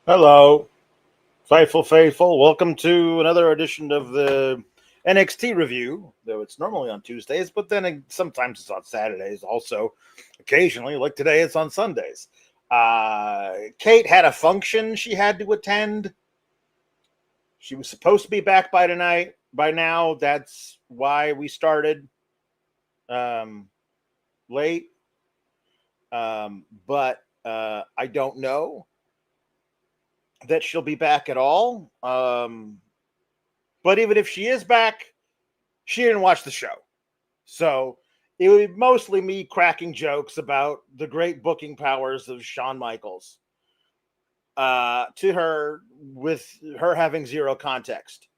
Hello, faithful. Welcome to another edition of the NXT review, though it's normally on Tuesdays, but then sometimes it's on Saturdays. Also, occasionally, like today, it's on Sundays. Kate had a function she had to attend. She was supposed to be back by tonight. By now, that's why we started late. But I don't know that she'll be back at all. But even if she is back, she didn't watch the show. So it would be mostly me cracking jokes about the great booking powers of Shawn Michaels to her, with her having zero context.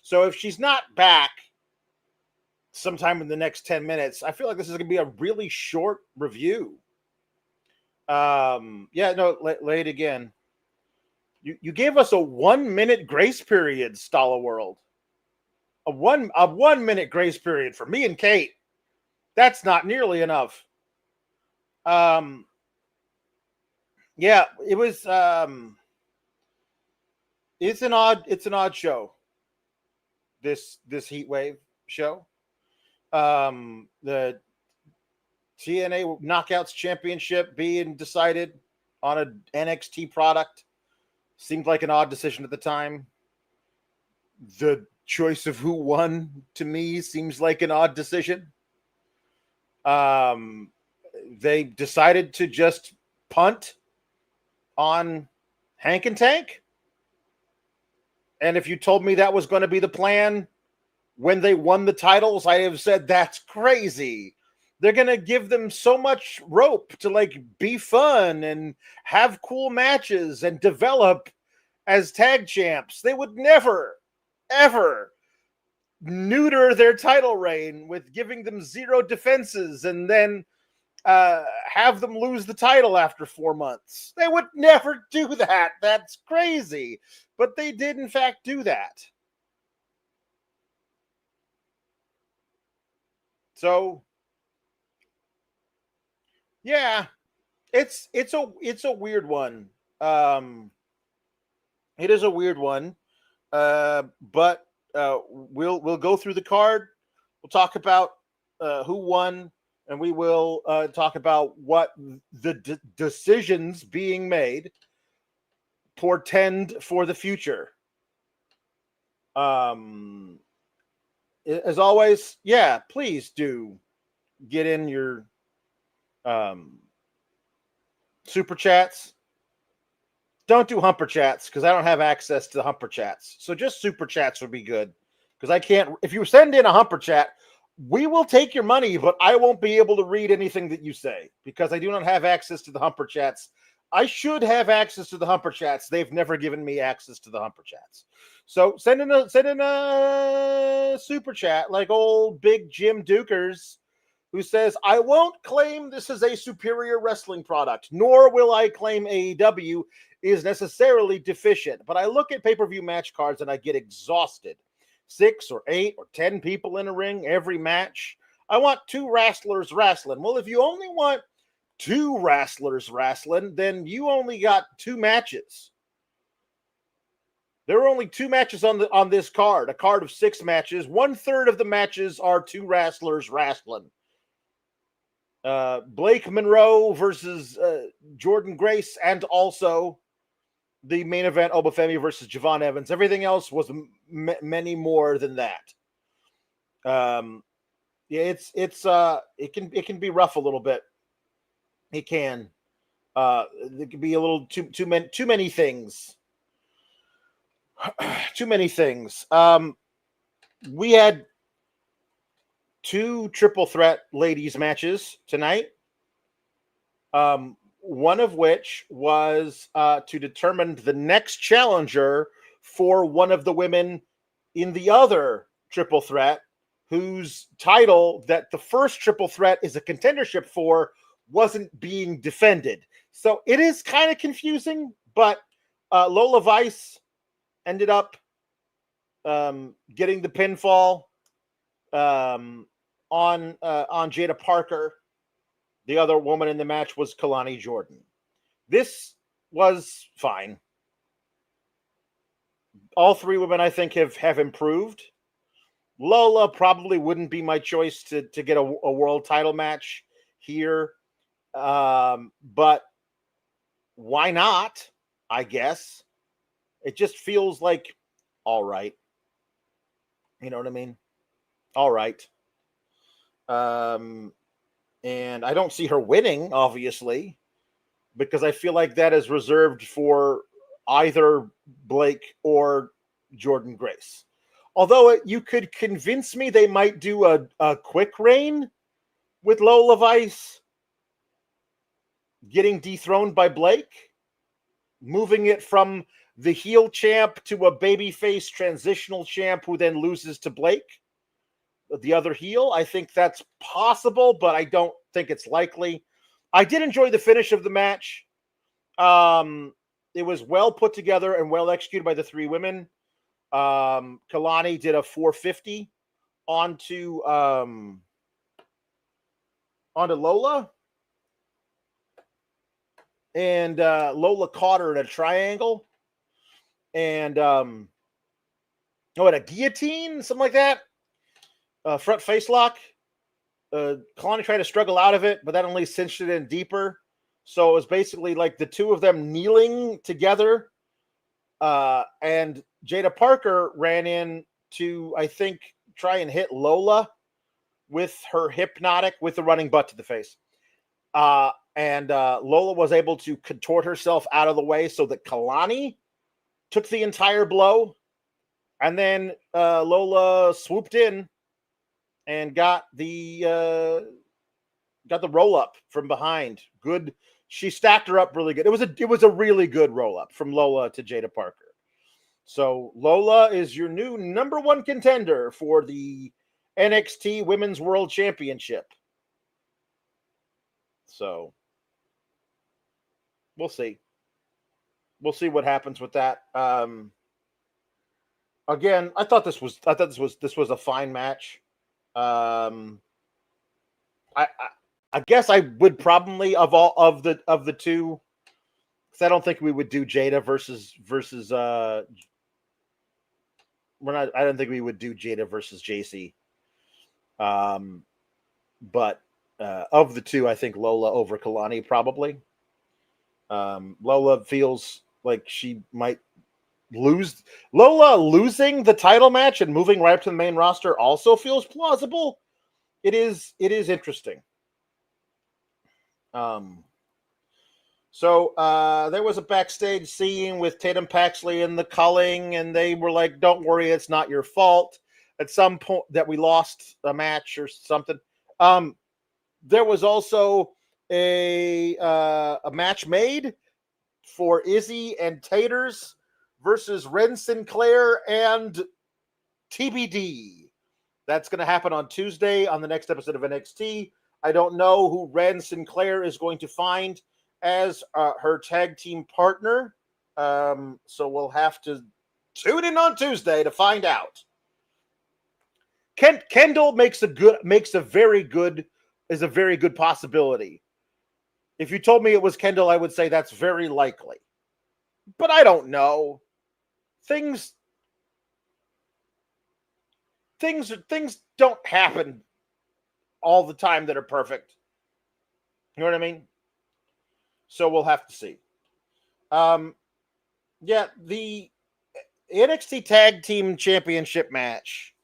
So if she's not back sometime in the next 10 minutes, I feel like this is going to be a really short review. Lay it again. You gave us a 1 minute grace period, Stala World. A 1 minute grace period for me and Kate. That's not nearly enough. It was it's an odd show. This Heatwave show. The TNA Knockouts Championship being decided on an NXT product seemed like an odd decision at the time. The choice of who won, to me, seems like an odd decision. They decided to just punt on Hank and Tank. And if you told me that was going to be the plan when they won the titles, I have said that's crazy. They're going to give them so much rope to be fun and have cool matches and develop as tag champs. They would never, ever neuter their title reign with giving them zero defenses and then have them lose the title after 4 months. They would never do that. That's crazy. But they did, in fact, do that. So, yeah, it's a weird one. It is a weird one. But we'll go through the card. We'll talk about who won, and we will talk about what the decisions being made portend for the future. As always, please do get in your super chats. Don't do humper chats because I don't have access to the humper chats. So just super chats would be good, because I can't. If you send in a humper chat, we will take your money, but I won't be able to read anything that you say because I do not have access to the humper chats. I should have access to the humper chats. They've never given me access to the humper chats. So send in a super chat like old Big Jim Dukers, who says, I won't claim this is a superior wrestling product, nor will I claim AEW is necessarily deficient. But I look at pay-per-view match cards and I get exhausted. 6 or 8 or 10 people in a ring every match. I want 2 wrestlers wrestling. Well, if you only want 2 wrestlers wrestling, then you only got 2 matches. There are only 2 matches on this card, a card of 6 matches. 1/3 of the matches are 2 wrestlers wrestling. Blake Monroe versus Jordynne Grace, and also the main event, Femi versus Javon Evans. Everything else was many more than that. It can be rough a little bit. It can. There could be a little too many things. Too many things. We had 2 triple threat ladies matches tonight. One of which was to determine the next challenger for one of the women in the other triple threat, whose title that the first triple threat is a contendership for wasn't being defended. So it is kind of confusing, but Lola Vice ended up getting the pinfall on Jaida Parker. The other woman in the match was Kelani Jordynne. This was fine. All three women, I think, have improved. Lola probably wouldn't be my choice to get a world title match here. But why not? I guess. It just feels like all right. You know what I mean? All right. And I don't see her winning, obviously, because I feel like that is reserved for either Blake or Jordynne Grace. Although you could convince me they might do a quick reign with Lola Vice getting dethroned by Blake, moving it from the heel champ to a babyface transitional champ who then loses to Blake, the other heel. I think that's possible, but I don't think it's likely. I did enjoy the finish of the match. It was well put together and well executed by the three women. Kelani did a 450 onto Lola, and Lola caught her in a triangle, and a guillotine, something like that, front face lock. Kelani tried to struggle out of it, but that only cinched it in deeper. So it was basically like the two of them kneeling together, and Jaida Parker ran in to, I think, try and hit Lola with her hypnotic with the running butt to the face. And Lola was able to contort herself out of the way so that Kelani took the entire blow. And then Lola swooped in and got the roll up from behind. Good. She stacked her up really good. It was a really good roll up from Lola to Jaida Parker. So Lola is your new number one contender for the NXT Women's World Championship. So we'll see. We'll see what happens with that. Again, I thought this was a fine match. I guess I would probably of the two, because I don't think we would do Jaida versus I don't think we would do Jaida versus Jacy. But of the two, I think Lola over Kelani probably. Lola feels like she might lose. Lola losing the title match and moving right up to the main roster also feels plausible. It is interesting. So there was a backstage scene with Tatum Paxley and the culling, and they were like, "Don't worry, it's not your fault." At some point that we lost a match or something. There was also a match made for Izzy and Taters versus Ren Sinclair and TBD. That's going to happen on Tuesday on the next episode of NXT. I don't know who Ren Sinclair is going to find as her tag team partner. So we'll have to tune in on Tuesday to find out. Kendall is a very good possibility. If you told me it was Kendall, I would say that's very likely. But I don't know. Things don't happen all the time that are perfect. You know what I mean? So we'll have to see. Yeah, the NXT Tag Team Championship match.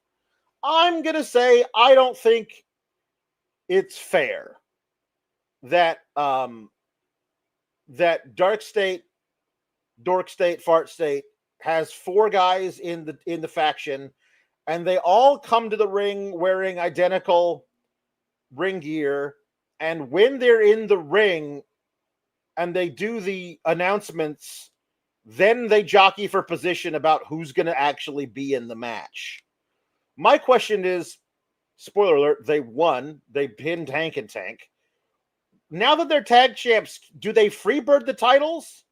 I'm going to say I don't think it's fair that that DarkState, Fart State has four guys in the faction, and they all come to the ring wearing identical ring gear, and when they're in the ring and they do the announcements, then they jockey for position about who's going to actually be in the match. My question is, spoiler alert, they won. They pinned Hank and Tank. Now that they're tag champs, do they freebird the titles?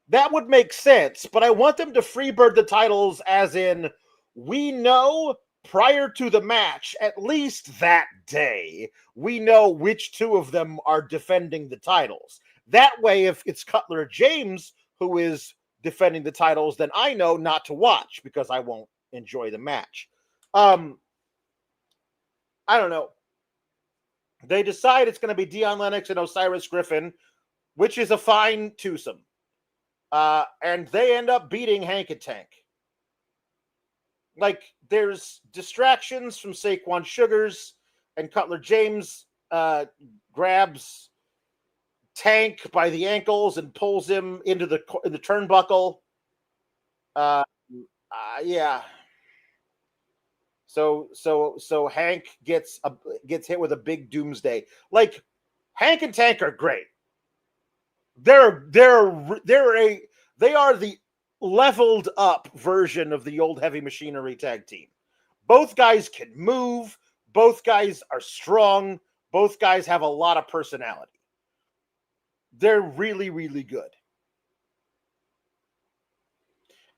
That would make sense, but I want them to freebird the titles as in, we know prior to the match, at least that day, we know which two of them are defending the titles. That way, if it's Cutler James who is defending the titles, then I know not to watch because I won't enjoy the match. I don't know. They decide it's going to be Dion Lennox and Osiris Griffin, which is a fine twosome. And they end up beating Hank and Tank. Like, there's distractions from Saquon Sugars, and Cutler James grabs Tank by the ankles and pulls him into the turnbuckle. Yeah. So Hank gets hit with a big doomsday. Like, Hank and Tank are great. They are the leveled up version of the old Heavy Machinery tag team. Both guys can move. Both guys are strong. Both guys have a lot of personality. They're really, really good.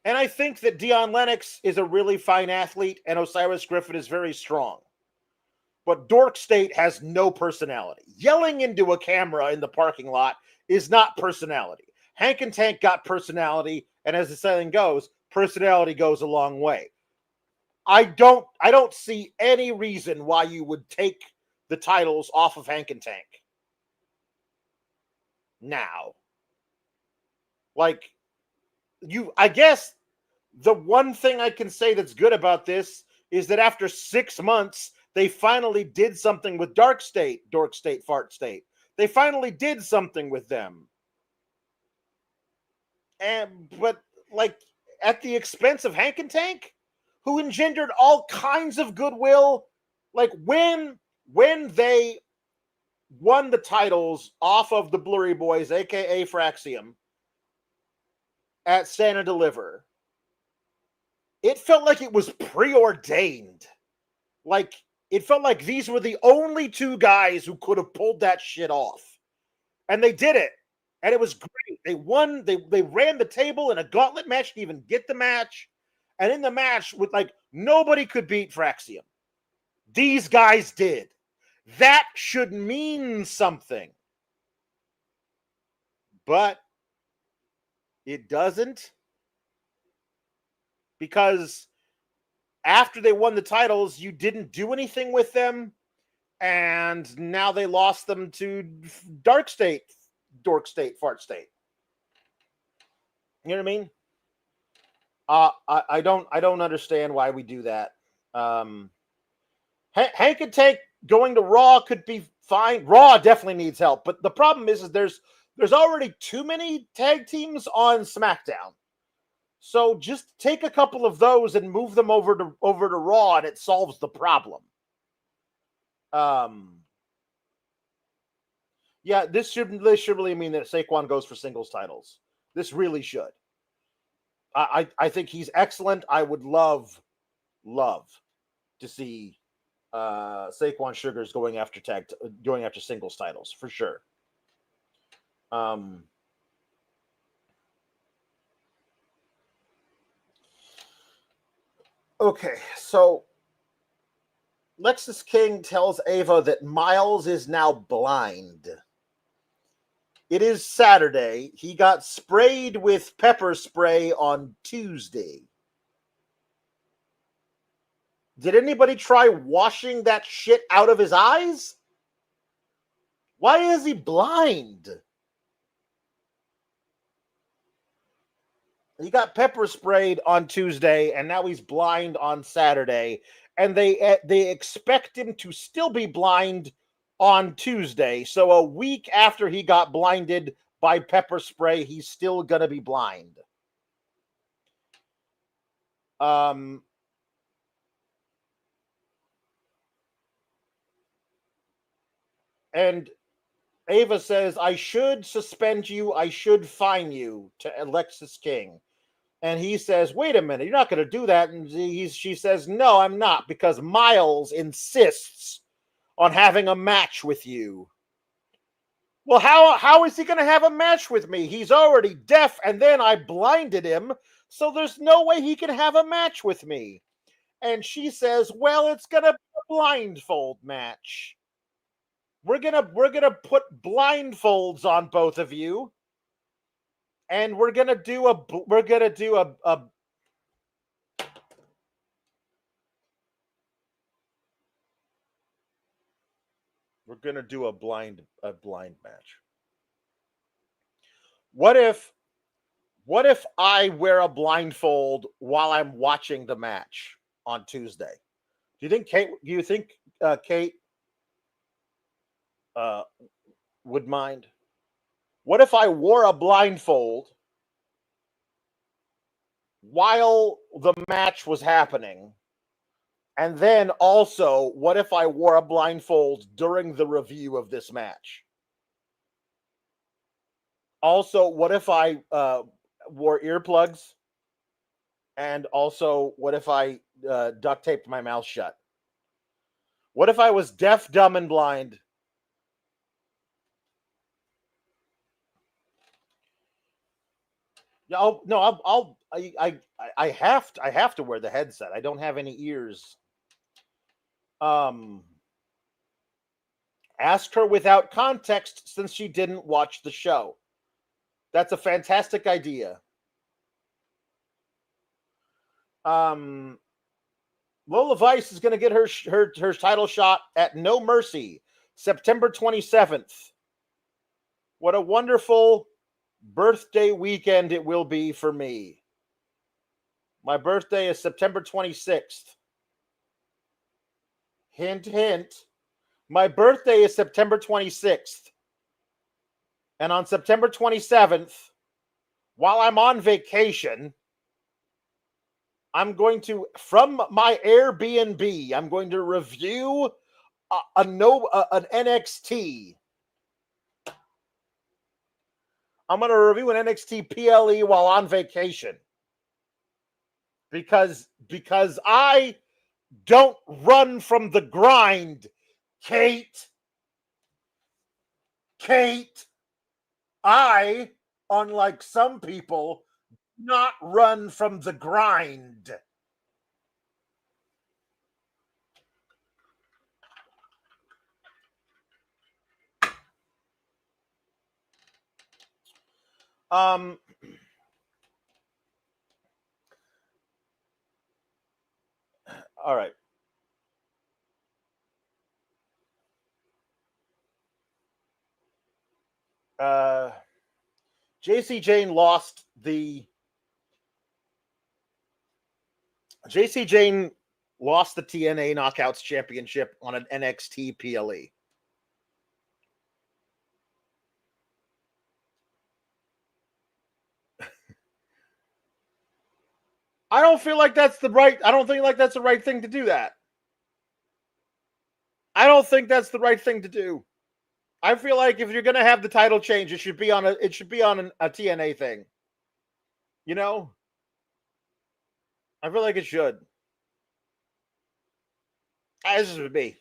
And I think that Dion Lennox is a really fine athlete and Osiris Griffin is very strong. But DarkState has no personality. Yelling into a camera in the parking lot is not personality. Hank and Tank got personality, and as the saying goes, personality goes a long way. I don't see any reason why you would take the titles off of Hank and Tank now. Like, I guess the one thing I can say that's good about this is that after 6 months, they finally did something with DarkState, Fart State. They finally did something with them. But like, at the expense of Hank and Tank, who engendered all kinds of goodwill. Like, when they won the titles off of the Blurry Boys, aka Fraxium, at Stand and Deliver, it felt like it was preordained. Like, it felt like these were the only two guys who could have pulled that shit off. And they did it. And it was great. They won. They ran the table in a gauntlet match to even get the match. And in the match, with like, nobody could beat Fraxium. These guys did. That should mean something. But it doesn't. Because after they won the titles, you didn't do anything with them. And now they lost them to DarkState, Fart State. You know what I mean? I don't understand why we do that. Hank and Tank going to Raw could be fine. Raw definitely needs help, but the problem is there's already too many tag teams on SmackDown. So just take a couple of those and move them over to Raw, and it solves the problem. Yeah, this should really mean that Saquon goes for singles titles. This really should. I think he's excellent. I would love to see Saquon Sugars going after singles titles for sure. Okay, so Lexus King tells Ava that Miles is now blind. It is Saturday. He got sprayed with pepper spray on Tuesday. Did anybody try washing that shit out of his eyes? Why is he blind? He got pepper sprayed on Tuesday, and now he's blind on Saturday. And they expect him to still be blind on Tuesday. So a week after he got blinded by pepper spray, he's still going to be blind. And Ava says, I should suspend you. I should fine you, to Alexis King. And he says, wait a minute, you're not going to do that. And she says, no, I'm not, because Miles insists on having a match with you. Well, how is he going to have a match with me? He's already deaf, and then I blinded him, so there's no way he can have a match with me. And she says, well, it's going to be a blindfold match. We're gonna put blindfolds on both of you, and we're gonna do a blind match. What if I wear a blindfold while I'm watching the match on Tuesday? Do you think Kate would mind? What if I wore a blindfold while the match was happening? And then also, what if I wore a blindfold during the review of this match? Also, what if I wore earplugs? And also, what if I duct taped my mouth shut? What if I was deaf, dumb, and blind? I have to wear the headset. I don't have any ears. Ask her without context since she didn't watch the show. That's a fantastic idea. Lola Vice is going to get her title shot at No Mercy, September 27th. What a wonderful birthday weekend it will be for me. My birthday is September 26th. Hint, hint. My birthday is September 26th. And on September 27th, while I'm on vacation, I'm going to, from my Airbnb, I'm going to review an NXT. I'm going to review an NXT PLE while on vacation. Because I don't run from the grind, Kate. I, unlike some people, not run from the grind. All right. Jacy Jayne lost the TNA Knockouts Championship on an NXT PLE. I don't feel like that's the right thing to do that. I don't think that's the right thing to do. I feel like if you're going to have the title change, it should be on a TNA thing. You know? I feel like it should. This would be.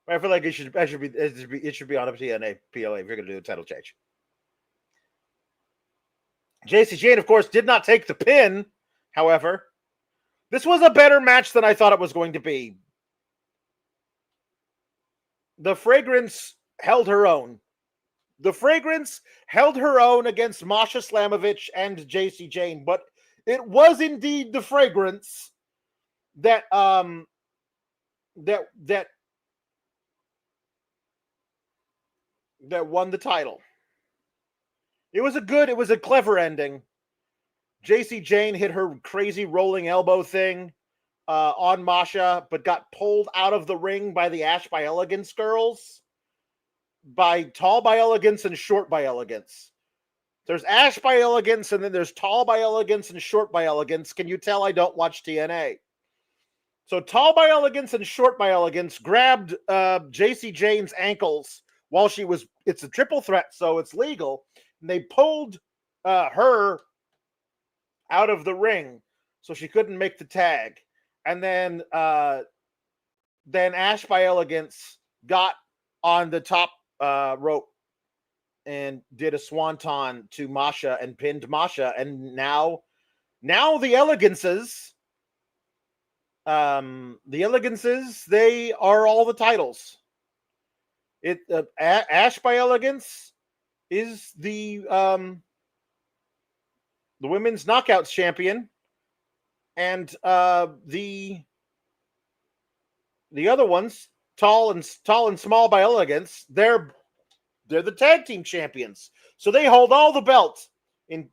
I feel like it should be on a TNA PLA if you're going to do a title change. Jacy Jayne, of course, did not take the pin. However, this was a better match than I thought it was going to be. The Fragrance held her own. The Fragrance held her own against Masha, Slamovich, and Jacy Jayne, but it was indeed the Fragrance that won the title. It was a clever ending. Jacy Jayne hit her crazy rolling elbow thing on Masha, but got pulled out of the ring by the Ash by Elegance girls. By Tall by Elegance and Short by Elegance. There's Ash by Elegance, and then there's Tall by Elegance and Short by Elegance. Can you tell I don't watch TNA? So Tall by Elegance and Short by Elegance grabbed Jacy Jayne's ankles while she was, it's a triple threat, so it's legal. And they pulled her out of the ring so she couldn't make the tag. And then Ash by Elegance got on the top rope and did a swanton to Masha and pinned Masha. And now the Elegances, they are all the titles. Ash by Elegance is the women's knockouts champion, and the other ones, tall and small by Elegance, they're the tag team champions. So they hold all the belts in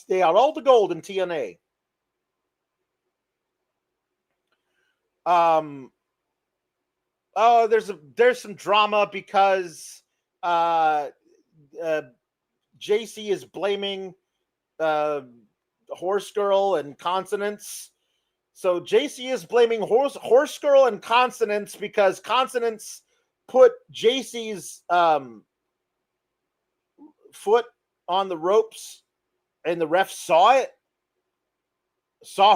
they have all the gold in TNA. Oh, there's some drama because Jacy is blaming Horse Girl and Consonance. So Jacy is blaming Horse Girl and Consonance because Consonance put Jacy's foot on the ropes, and the ref saw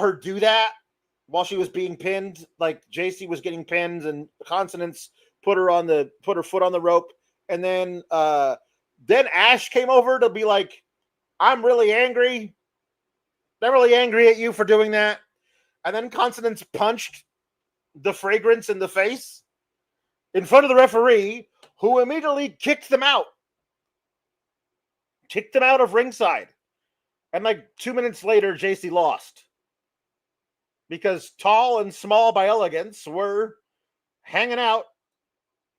her do that while she was being pinned. Like Jacy was getting pinned, and Consonance put her foot on the rope, and then Ash came over to be like, "I'm really angry. They're really angry at you for doing that." And then Consonance punched the Fragrance in the face in front of the referee, who immediately kicked them out of ringside. And like 2 minutes later, Jacy lost because tall and small by Elegance were hanging out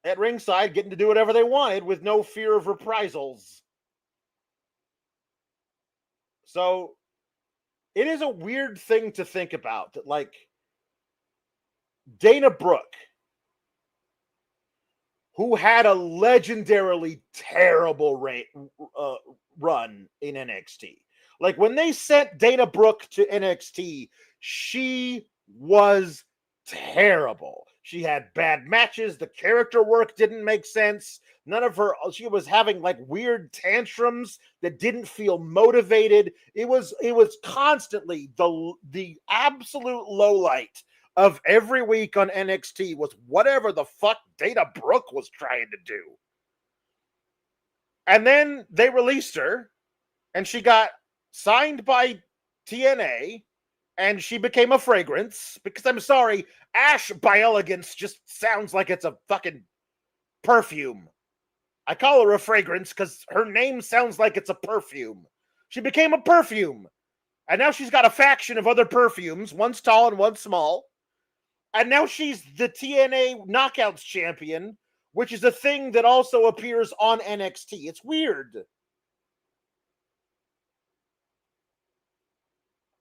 at ringside, getting to do whatever they wanted with no fear of reprisals. So it is a weird thing to think about that, like, Dana Brooke, who had a legendarily terrible run in NXT. Like, when they sent Dana Brooke to NXT, she was terrible. She had bad matches. The character work didn't make sense. She was having like weird tantrums that didn't feel motivated. It was constantly the absolute lowlight of every week on NXT was whatever the fuck Dana Brooke was trying to do. And then they released her, and she got signed by TNA, and she became a Fragrance, because I'm sorry, Ash by Elegance just sounds like it's a fucking perfume. I call her a Fragrance because her name sounds like it's a perfume. She became a perfume. And now she's got a faction of other perfumes, one's tall and one's small. And now she's the TNA Knockouts champion, which is a thing that also appears on NXT. It's weird.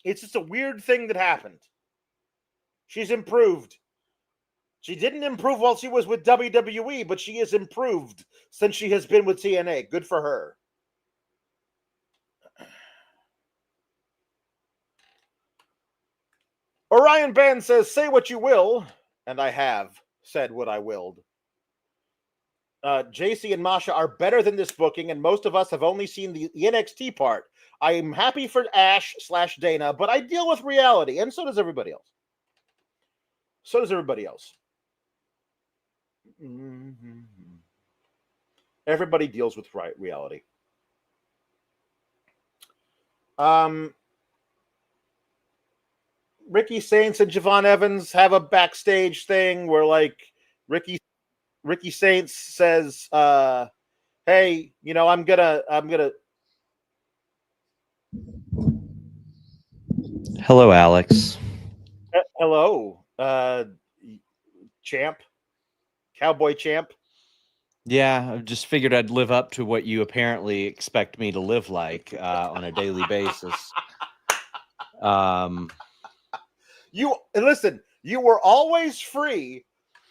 It's just a weird thing that happened. She's improved. She didn't improve while she was with WWE, but she has improved since she has been with TNA. Good for her. Orion Band says, "Say what you will," and I have said what I willed. Jacy and Masha are better than this booking, and most of us have only seen the NXT part. I am happy for Ash/Dana, but I deal with reality, and so does everybody else. Mm-hmm. Everybody deals with reality. Ricky Saints and Javon Evans have a backstage thing where, like, Ricky Saints says, "Hey, I'm gonna." Hello, Alex. Hello, champ, cowboy champ. Yeah, I just figured I'd live up to what you apparently expect me to live like on a daily basis. Listen. You were always free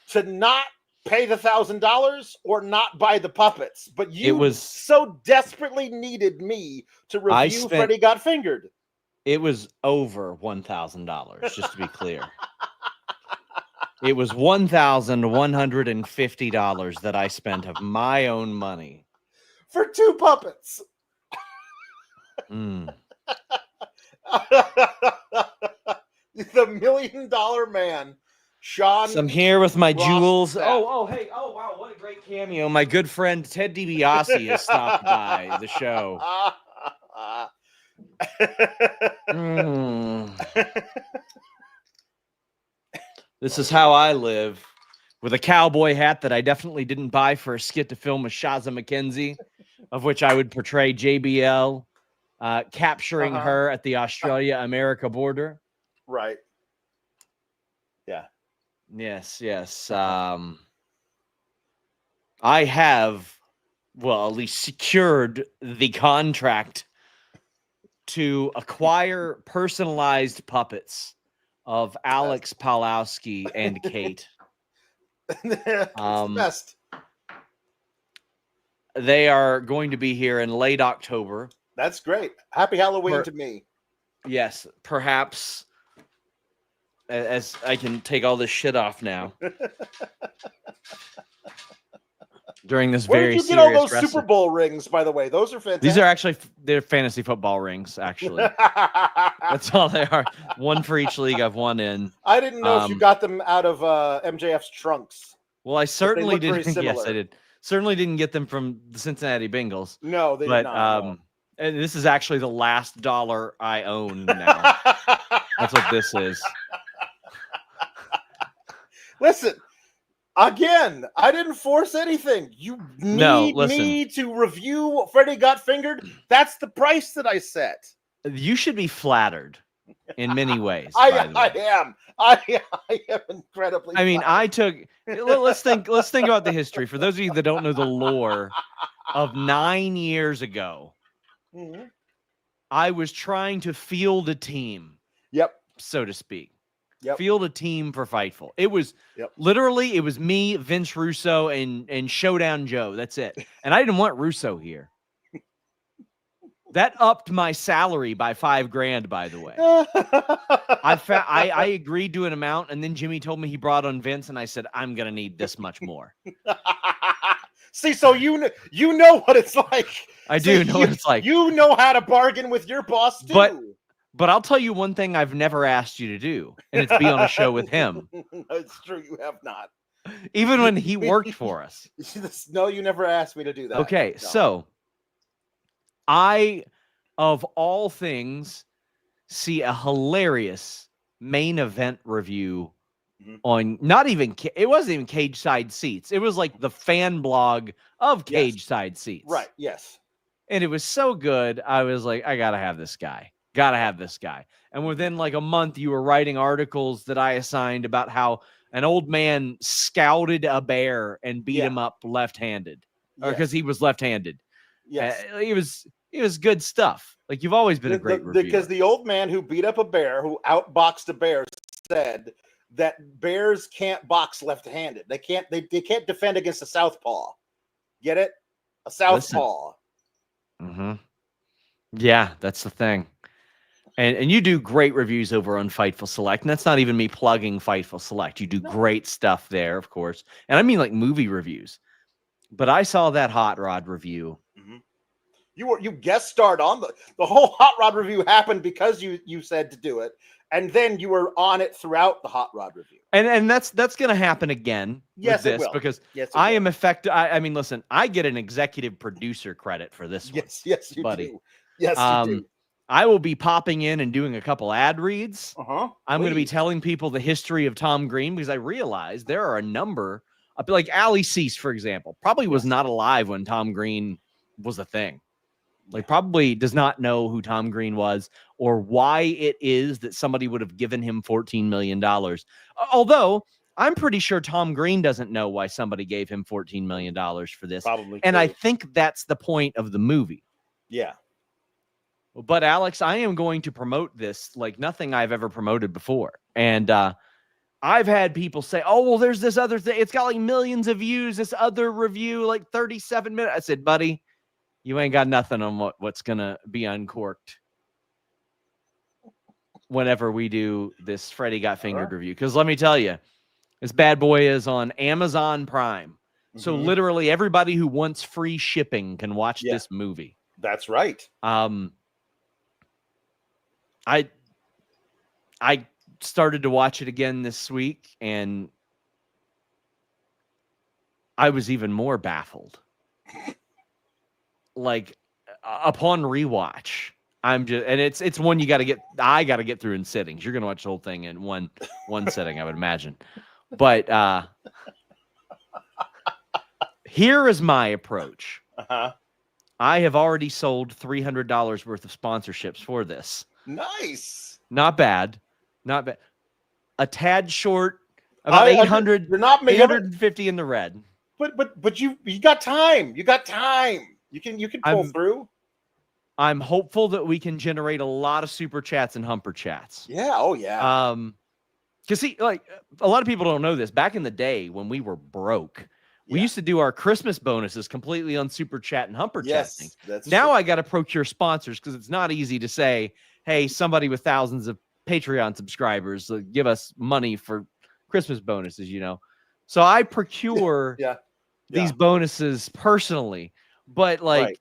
to not pay the $1,000 or not buy the puppets, but you so desperately needed me to review Freddy Got Fingered. It was over $1,000, just to be clear. It was $1,150 that I spent of my own money for 2 puppets. Mm. The $1 million man, Sean. So I'm here with my jewels. Hey, wow, what a great cameo! My good friend Ted DiBiase has stopped by the show. This is how I live, with a cowboy hat that I definitely didn't buy for a skit to film with Shaza McKenzie of which I would portray JBL capturing her at the Australia-America border. Right. Yeah. Yes. I have, well, at least secured the contract to acquire personalized puppets of Alex Pawlowski and Kate. It's the best. They are going to be here in late October. That's great. Happy Halloween to me. Yes, perhaps as I can take all this shit off now. During this Where very did you get all those wrestling. Super Bowl rings, by the way? Those are fantastic. These are actually they're fantasy football rings, actually. That's all they are. One for each league I've won in. I didn't know if you got them out of MJF's trunks. Well, I certainly didn't. Yes, I did. Certainly didn't get them from the Cincinnati Bengals. No, they did not. No. And this is actually the last dollar I own now. That's what this is. Listen, again, I didn't force anything. You need me to review Freddy Got Fingered. That's the price that I set. You should be flattered in many ways. I am. I am incredibly. I mean, flattered. Let's think about the history. For those of you that don't know the lore of 9 years ago, I was trying to field a team. Yep. So to speak. Yep. Field a team for Fightful. It was literally, it was me, Vince Russo, and Showdown Joe. That's it. And I didn't want Russo here. That upped my salary by $5,000, by the way. I agreed to an amount, and then Jimmy told me he brought on Vince, and I said, I'm gonna need this much more. See, so you know what it's like. I do know what it's like. You know how to bargain with your boss too. But I'll tell you one thing I've never asked you to do, and it's be on a show with him. It's true, you have not. Even when he worked for us. No, you never asked me to do that. Okay, so I, of all things, see a hilarious main event review on it wasn't even Cage Side Seats. It was like the fan blog of Cage Side Seats. Right, yes. And it was so good. I was like, I gotta have this guy. Gotta have this guy. And within like a month, you were writing articles that I assigned about how an old man scouted a bear and beat him up left-handed, or because he was left-handed. Yes, it was good stuff. Like, you've always been a great reviewer. Because the old man who beat up a bear, who outboxed a bear, said that bears can't box left-handed. They can't defend against a southpaw. Get it? A southpaw. Yeah, that's the thing. And you do great reviews over on Fightful Select. And that's not even me plugging Fightful Select. You do great stuff there, of course. And I mean like movie reviews. But I saw that Hot Rod review. You guest starred on the whole Hot Rod review happened because you said to do it. And then you were on it throughout the Hot Rod review. And that's going to happen again. Yes, with it will. Because I am effective. I mean, listen, I get an executive producer credit for this one. Yes, you buddy. do. Yes, you do. I will be popping in and doing a couple ad reads. I'm going to be Please. telling people the history of Tom Green, because I realized there are a number of, like Ali Cease, for example, probably was not alive when Tom Green was a thing. Like, probably does not know who Tom Green was or why it is that somebody would have given him $14 million. Although I'm pretty sure Tom Green doesn't know why somebody gave him $14 million for this. Probably. And I think that's the point of the movie. Yeah. But Alex, I am going to promote this like nothing I've ever promoted before. And I've had people say, oh, well, there's this other thing. It's got like millions of views. This other review, like 37 minutes. I said, buddy, you ain't got nothing on what's going to be uncorked whenever we do this Freddy Got Fingered review. Because let me tell you, this bad boy is on Amazon Prime. So literally everybody who wants free shipping can watch this movie. That's right. I started to watch it again this week, and I was even more baffled. Like, upon rewatch, I'm just, and it's one I got to get through in sittings. You're going to watch the whole thing in one sitting, I would imagine. But here is my approach. I have already sold $300 worth of sponsorships for this. Nice. Not bad. Not bad. A tad short, about 800. You're not 850 in the red. But you got time. You got time. You can pull through. I'm hopeful that we can generate a lot of super chats and humper chats. Yeah. Oh yeah. Because see, like a lot of people don't know this. Back in the day when we were broke, we used to do our Christmas bonuses completely on super chat and humper chatting. Now I got to procure sponsors because it's not easy to say, hey, somebody with thousands of Patreon subscribers, give us money for Christmas bonuses, you know. So I procure these bonuses personally, but like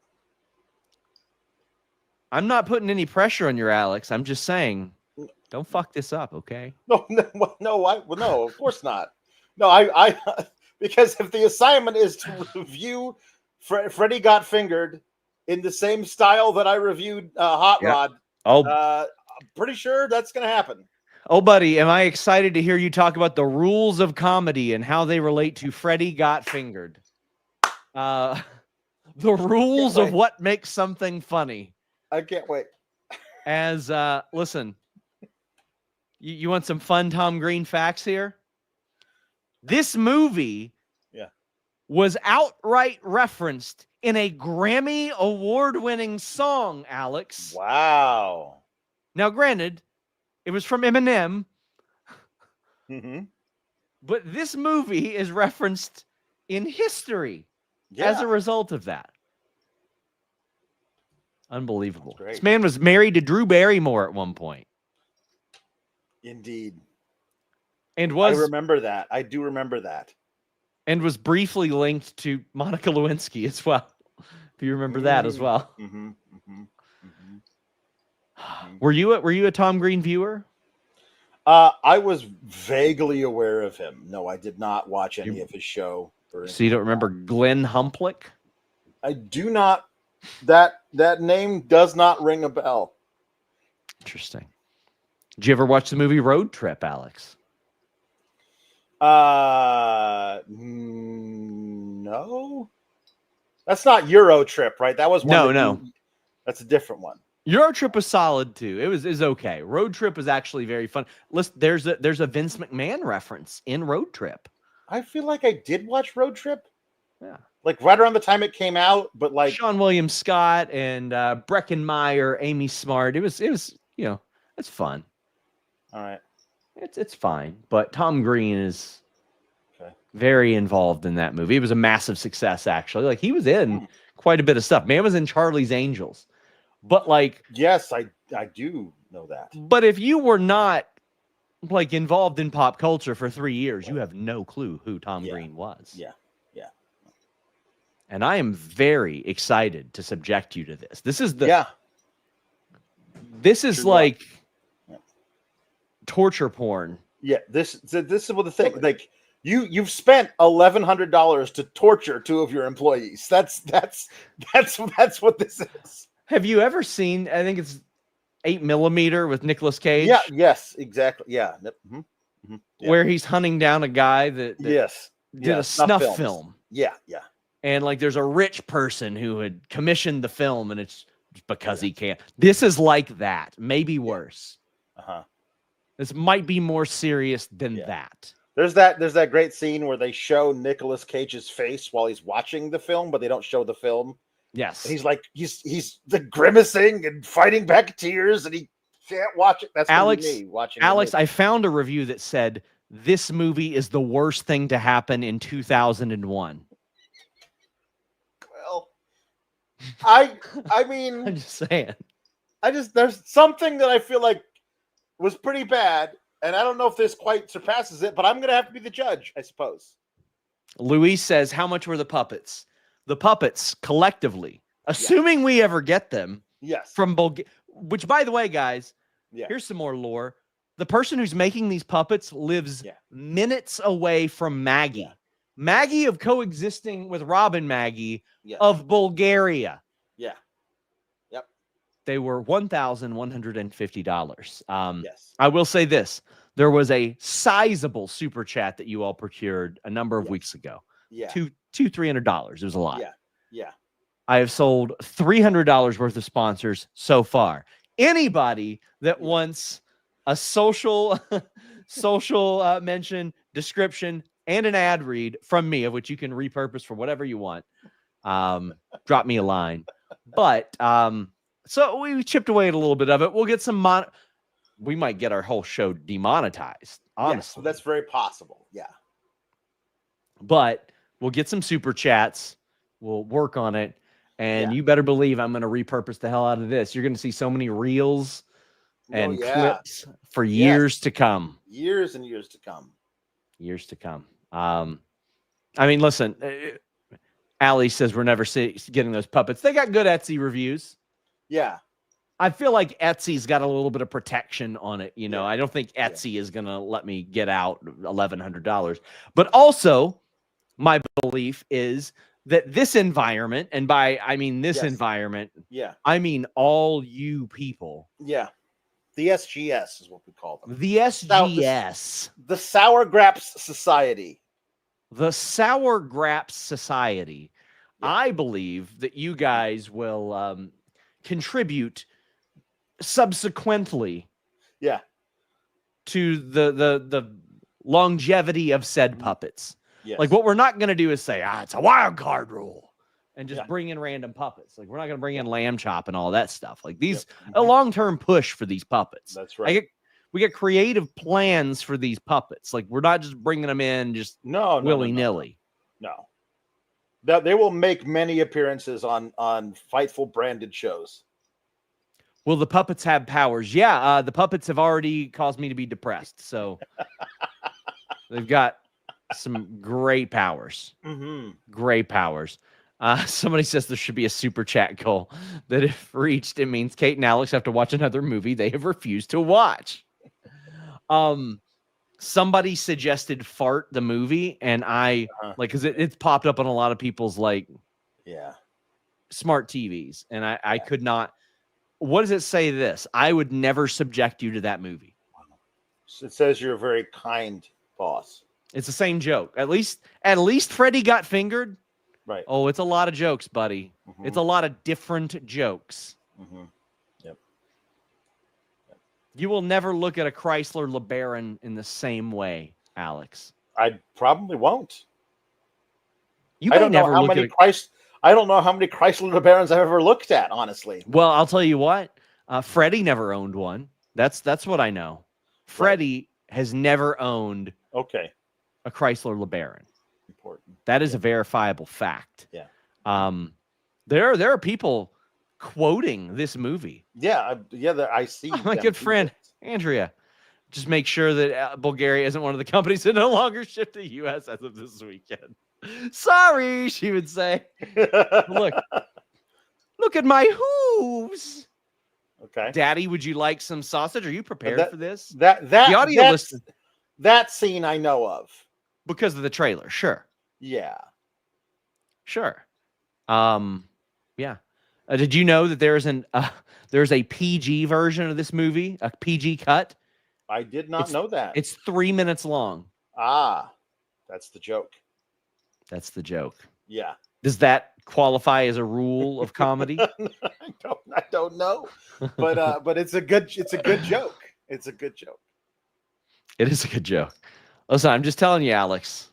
I'm not putting any pressure on you, Alex. I'm just saying, don't fuck this up, okay? No, of course not. No, I because if the assignment is to review Freddie Got Fingered in the same style that I reviewed Hot Rod, I'm pretty sure that's going to happen. Oh, buddy, am I excited to hear you talk about the rules of comedy and how they relate to Freddie Got Fingered? The rules of what makes something funny. I can't wait. As, listen, you want some fun Tom Green facts here? This movie was outright referenced in a Grammy award-winning song, Alex. Wow. Now, granted, it was from Eminem, but this movie is referenced in history as a result of that. Unbelievable. This man was married to Drew Barrymore at one point. Indeed. And I remember that. I do remember that. And was briefly linked to Monica Lewinsky as well. If you remember that as well. Were you a Tom Green viewer? I was vaguely aware of him. No, I did not watch any of his show. So you don't remember Glenn Humplick? I do not. That name does not ring a bell. Interesting. Did you ever watch the movie Road Trip, Alex? No. That's not Euro Trip, right? That was one. No. That's a different one. Euro Trip was solid too. It was okay. Road Trip was actually very fun. Listen, there's a Vince McMahon reference in Road Trip. I feel like I did watch Road Trip. Yeah. Like right around the time it came out, but like Sean William Scott and Breckenmeyer, Amy Smart. It was it's fun. All right. It's fine, but Tom Green is very involved in that movie. It was a massive success, actually. Like he was in quite a bit of stuff. Man was in Charlie's Angels, but like yes, I do know that. But if you were not like involved in pop culture for 3 years, you have no clue who Tom Green was. Yeah. And I am very excited to subject you to this. This is the This is like torture porn. Yeah, this is what the thing. Like you've spent $1,100 to torture 2 of your employees. That's what this is. Have you ever seen? I think it's 8mm with Nicolas Cage. Yeah. Yes. Exactly. Yeah. Where he's hunting down a guy that did a snuff film. Yeah. And like, there's a rich person who had commissioned the film, and it's because he can't. This is like that, maybe worse. This might be more serious than that. There's that great scene where they show Nicolas Cage's face while he's watching the film, but they don't show the film. Yes, and he's like he's the grimacing and fighting back tears, and he can't watch it. That's me watching. Alex, I found a review that said this movie is the worst thing to happen in 2001. Well, I mean, I'm just saying. There's something that I feel like was pretty bad, and I don't know if this quite surpasses it, but I'm gonna have to be the judge, I suppose. Luis says, how much were the puppets? The puppets collectively, assuming we ever get them, from Bulgaria. Which, by the way, guys, here's some more lore. The person who's making these puppets lives minutes away from Maggie. Maggie of coexisting with Robin Maggie of Bulgaria. Yeah. Yep. They were $1,150. I will say this. There was a sizable super chat that you all procured a number of weeks ago. Yeah. $200-$300. It was a lot. Yeah. I have sold $300 worth of sponsors so far. Anybody that wants a social mention, description, and an ad read from me, of which you can repurpose for whatever you want, drop me a line. But so we chipped away at a little bit of it. We'll get some we might get our whole show demonetized, honestly. Yes, that's very possible. Yeah. But we'll get some super chats. We'll work on it. And you better believe I'm going to repurpose the hell out of this. You're going to see so many reels and clips for years to come. Years and years to come. Years to come. I mean, listen, Allie says we're never getting those puppets. They got good Etsy reviews. Yeah. I feel like Etsy's got a little bit of protection on it. You know, I don't think Etsy is going to let me get out $1,100. But also, my belief is that this environment, and by I mean this environment, I mean all you people. Yeah. The SGS is what we call them. The SGS. The Sour Graps Society. The Sour Graps Society. Yeah. I believe that you guys will contribute subsequently to the longevity of said puppets. Yes. Like, what we're not going to do is say, it's a wild card rule and just bring in random puppets. Like, we're not going to bring in Lamb Chop and all that stuff. Like, these a long-term push for these puppets. That's right. We get creative plans for these puppets. Like, we're not just bringing them in just willy-nilly. No. That they will make many appearances on Fightful branded shows. Will the puppets have powers? Yeah, the puppets have already caused me to be depressed. So they've got some great powers. Great powers. Somebody says there should be a super chat goal that if reached, it means Kate and Alex have to watch another movie they have refused to watch. Somebody suggested Fart the movie, and I because it's popped up on a lot of people's smart TVs, and I could not. What does it say? This I would never subject you to that movie. It says you're a very kind boss. It's the same joke. At least Freddie got fingered. Right. Oh, it's a lot of jokes, buddy. It's a lot of different jokes. Yep. You will never look at a Chrysler LeBaron in the same way, Alex. I probably won't. I don't know how many Chrysler LeBarons I've ever looked at, honestly. Well, I'll tell you what. Freddie never owned one. That's what I know. Freddie has never owned a Chrysler LeBaron. Important. That is a verifiable fact. Yeah. There are people quoting this movie. Yeah, I see. My good friend Andrea. Just make sure that Bulgaria isn't one of the companies that no longer ship to the U.S. as of this weekend. Sorry, she would say. Look at my hooves. Okay, Daddy, would you like some sausage? Are you prepared for this? The audio list. That scene I know of because of the trailer. Sure. Yeah. Sure. Yeah. Did you know that there's a PG version of this movie, a PG cut? I did not know that. It's 3 minutes long. That's the joke. That's the joke. Yeah. Does that qualify as a rule of comedy? I don't know. But it's a good joke. It's a good joke. It is a good joke. Listen, I'm just telling you, Alex.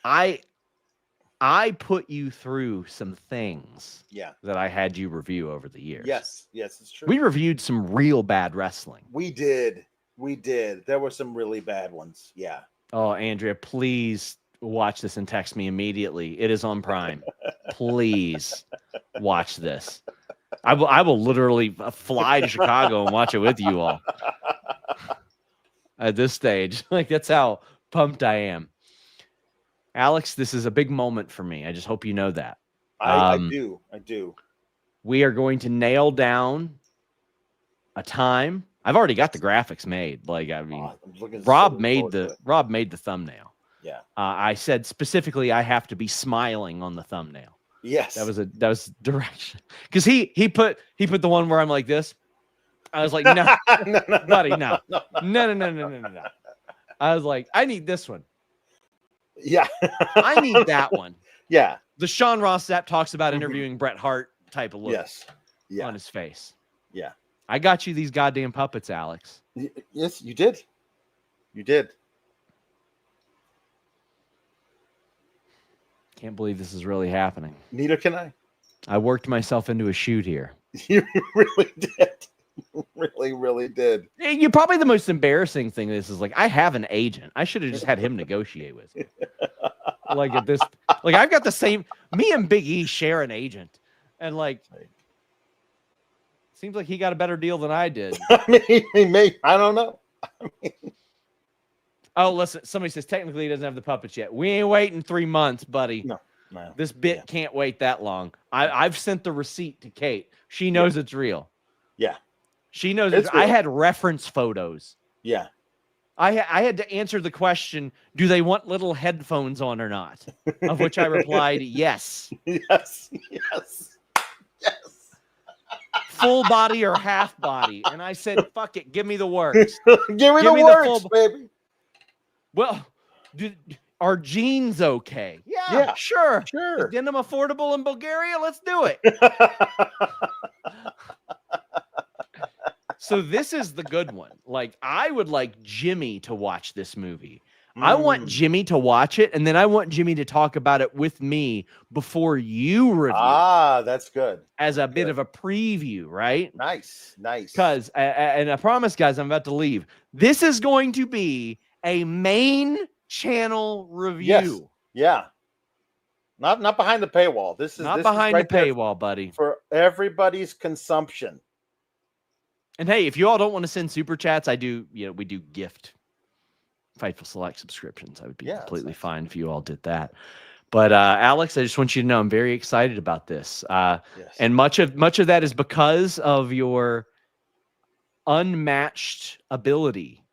I put you through some things that I had you review over the years. Yes, it's true. We reviewed some real bad wrestling. We did. There were some really bad ones. Yeah. Oh, Andrea, please watch this and text me immediately. It is on Prime. Please watch this. I will literally fly to Chicago and watch it with you all. At this stage, that's how pumped I am. Alex, this is a big moment for me. I just hope you know that. I do. We are going to nail down a time. I've already got the graphics made. Rob made the thumbnail. Yeah. I said specifically I have to be smiling on the thumbnail. Yes. That was direction. Because he put the one where I'm like this. I was like, no, buddy, no. I was like, I need this one. Yeah. I need that one. Yeah. The Sean Ross Sapp talks about interviewing Bret Hart type of look Yes. Yeah. on his face. Yeah. I got you these goddamn puppets, Alex. Yes, you did. You did. Can't believe this is really happening. Neither can I. I worked myself into a shoot here. You really did. Really, really did. You probably the most embarrassing thing. This is like I have an agent. I should have just had him negotiate with me. Like at this, like I've got the same. Me and Big E share an agent, and like seems like he got a better deal than I did. I mean, I don't know. Oh, listen. Somebody says technically he doesn't have the puppets yet. We ain't waiting 3 months, buddy. No. This bit can't wait that long. I've sent the receipt to Kate. She knows it's real. Yeah. She knows It's I real. had reference photos. Yeah. I had to answer the question, do they want little headphones on or not? Of which I replied, yes. Yes. Yes. Yes. Full body or half body. And I said, fuck it, give me the works. Give me the works, baby. Well, are jeans okay? Yeah. Sure. Sure. Is denim affordable in Bulgaria? Let's do it. So this is the good one. Like, I would like Jimmy to watch this movie. I want Jimmy to watch it, and then I want Jimmy to talk about it with me before you review. Ah, that's good. As a bit of a preview, right? Nice. Because, and I promise, guys, I'm about to leave. This is going to be a main channel review. Yes. Yeah. Not behind the paywall. This is not this behind is right the paywall, buddy. for everybody's consumption. And hey, if you all don't want to send super chats, we do gift Fightful Select subscriptions. I would be completely fine if you all did that. But Alex, I just want you to know I'm very excited about this. And much of that is because of your unmatched ability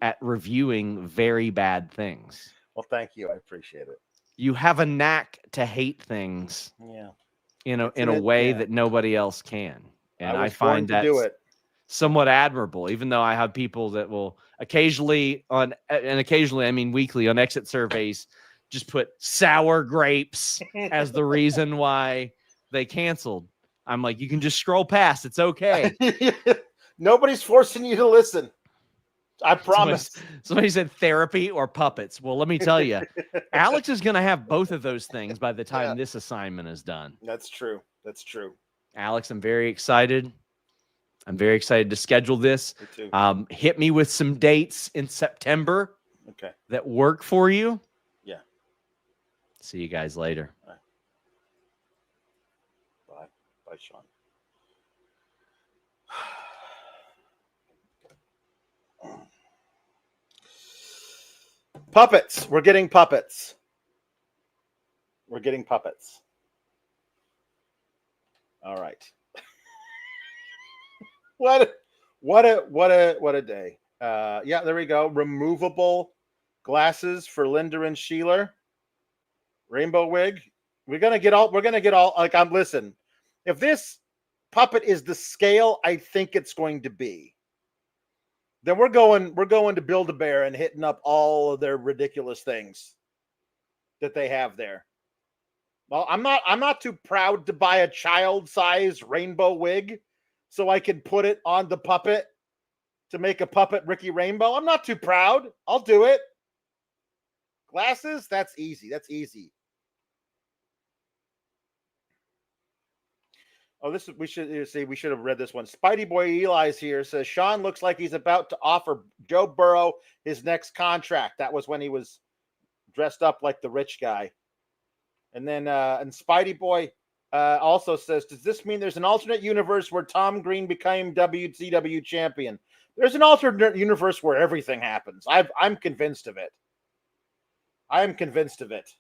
at reviewing very bad things. Well, thank you. I appreciate it. You have a knack to hate things. Yeah. In a way that nobody else can. And I find that somewhat admirable, even though I have people that will occasionally I mean weekly on exit surveys just put sour grapes as the reason why they canceled. I'm like, you can just scroll past. It's okay. Nobody's forcing you to listen. I promise. Somebody said therapy or puppets. Well, let me tell you, Alex is going to have both of those things by the time this assignment is done. That's true. That's true. Alex, I'm very excited. I'm very excited to schedule this. Me too. Hit me with some dates in September that work for you. Yeah. See you guys later. Right. Bye. Bye, Sean. Puppets. We're getting puppets. We're getting puppets. All right. What a day. Yeah, there we go. Removable glasses for Linda and Sheeler. Rainbow wig. We're gonna get all like listen. If this puppet is the scale I think it's going to be, then we're going to Build-A-Bear and hitting up all of their ridiculous things that they have there. Well, I'm not too proud to buy a child-sized rainbow wig so I can put it on the puppet to make a puppet Ricky Rainbow. I'm not too proud. I'll do it. Glasses? That's easy. That's easy. Oh, we should have read this one. Spidey Boy Eli's here, says Sean looks like he's about to offer Joe Burrow his next contract. That was when he was dressed up like the rich guy. And then and Spidey Boy also says, does this mean there's an alternate universe where Tom Green became WCW champion? There's an alternate universe where everything happens. I'm convinced of it. I am convinced of it.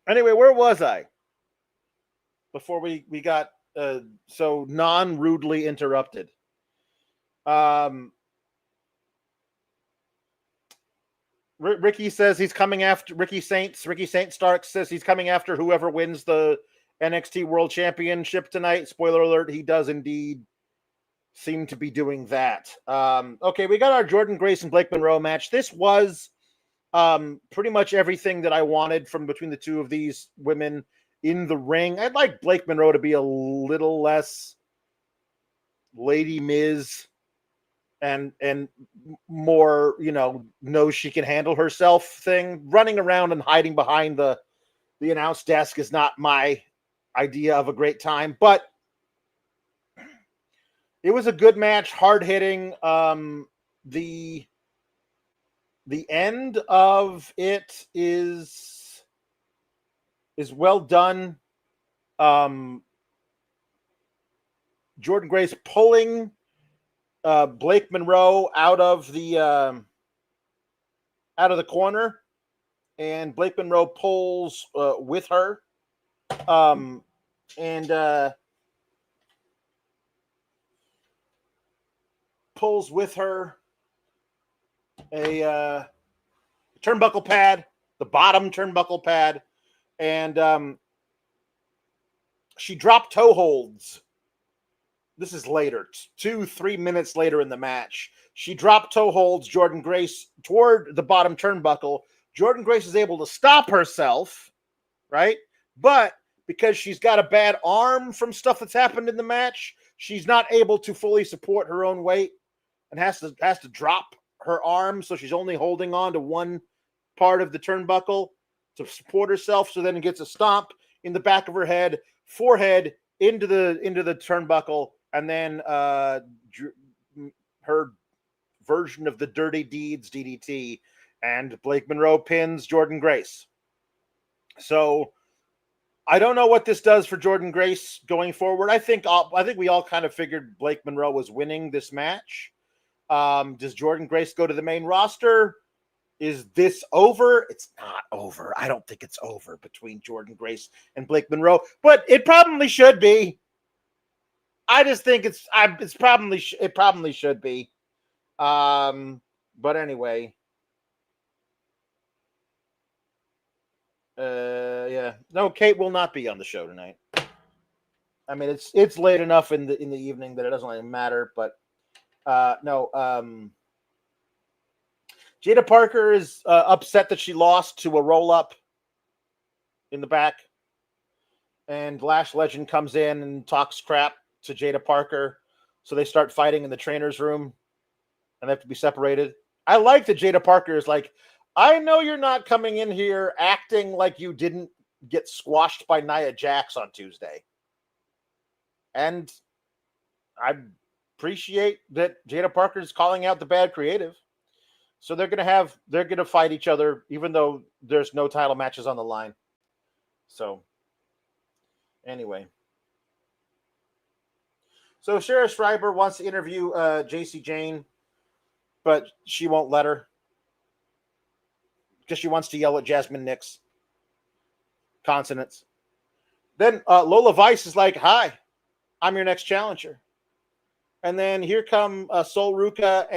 Anyway, where was I? Before we got so non-rudely interrupted. Ricky says he's coming after Ricky Saint Stark says he's coming after whoever wins the NXT World Championship tonight. Spoiler alert, he does indeed seem to be doing that. Okay, we got our Jordynne Grace and Blake Monroe match. This was Pretty much everything that I wanted from between the two of these women in the ring. I'd like Blake Monroe to be a little less Lady Miz and more, knows she can handle herself thing. Running around and hiding behind the announce desk is not my idea of a great time, but it was a good match, hard hitting. The end of it is well done. Jordynne Grace pulling Blake Monroe out of the corner, and Blake Monroe pulls with her, and pulls with her a turnbuckle pad, the bottom turnbuckle pad, and she dropped toe holds. This is later, 2-3 minutes later in the match. She dropped toe holds Jordynne Grace toward the bottom turnbuckle. Jordynne Grace is able to stop herself, right? But because she's got a bad arm from stuff that's happened in the match, she's not able to fully support her own weight and has to drop her arm. So she's only holding on to one part of the turnbuckle to support herself. So then it gets a stomp in the back of her head, forehead into the turnbuckle, and then her version of the Dirty Deeds DDT, and Blake Monroe pins Jordynne Grace. So I don't know what this does for Jordynne Grace going forward. I think we all kind of figured Blake Monroe was winning this match. Does Jordynne Grace go to the main roster? Is this over? It's not over. I don't think it's over between Jordynne Grace and Blake Monroe, but it probably should be. I just think it probably should be. But anyway. Yeah. No, Kate will not be on the show tonight. I mean, it's late enough in the evening that it doesn't really matter, but no. Jaida Parker is upset that she lost to a roll-up in the back. And Lash Legend comes in and talks crap to Jaida Parker. So they start fighting in the trainer's room. And they have to be separated. I like that Jaida Parker is like, I know you're not coming in here acting like you didn't get squashed by Nia Jax on Tuesday. And I appreciate that Jaida Parker is calling out the bad creative. So they're gonna fight each other, even though there's no title matches on the line. So anyway. So Shara Schreiber wants to interview Jacy Jayne, but she won't let her because she wants to yell at Jasmine Nix. Consonants. Then Lola Vice is like, "Hi, I'm your next challenger." And then here come Sol Ruca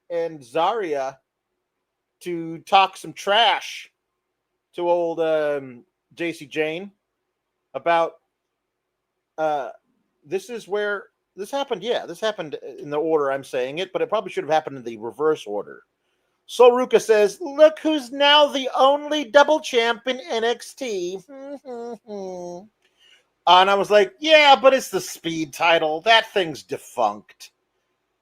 and Zarya to talk some trash to old Jacy Jayne about this is where this happened. Yeah, this happened in the order I'm saying it, but it probably should have happened in the reverse order. Sol Ruca says, "Look who's now the only double champ in NXT." And I was like, yeah, but it's the speed title. That thing's defunct.